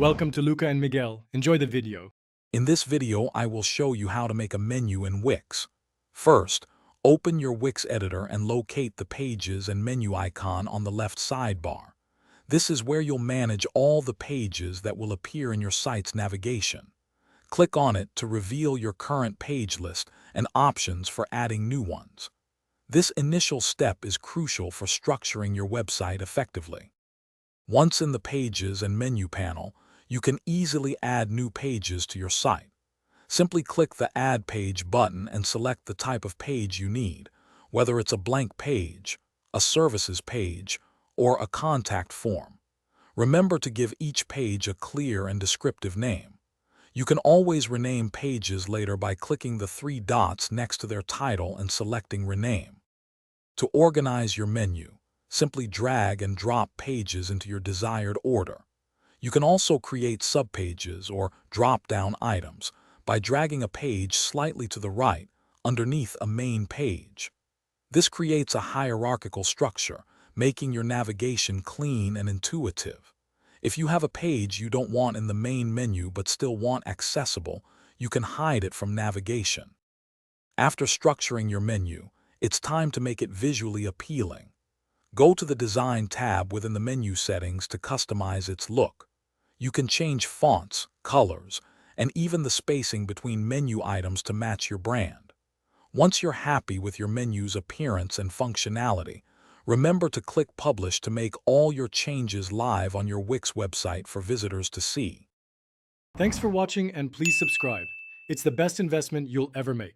Welcome to Luca and Miguel. Enjoy the video. In this video, I will show you how to make a menu in Wix. First, open your Wix editor and locate the pages and menu icon on the left sidebar. This is where you'll manage all the pages that will appear in your site's navigation. Click on it to reveal your current page list and options for adding new ones. This initial step is crucial for structuring your website effectively. Once in the Pages and Menu panel, you can easily add new pages to your site. Simply click the Add Page button and select the type of page you need, whether it's a blank page, a services page, or a contact form. Remember to give each page a clear and descriptive name. You can always rename pages later by clicking the three dots next to their title and selecting Rename. To organize your menu, simply drag and drop pages into your desired order. You can also create subpages or drop-down items by dragging a page slightly to the right underneath a main page. This creates a hierarchical structure, making your navigation clean and intuitive. If you have a page you don't want in the main menu but still want accessible, you can hide it from navigation. After structuring your menu, it's time to make it visually appealing. Go to the Design tab within the menu settings to customize its look. You can change fonts, colors, and even the spacing between menu items to match your brand. Once you're happy with your menu's appearance and functionality, remember to click Publish to make all your changes live on your Wix website for visitors to see. Thanks for watching and please subscribe. It's the best investment you'll ever make.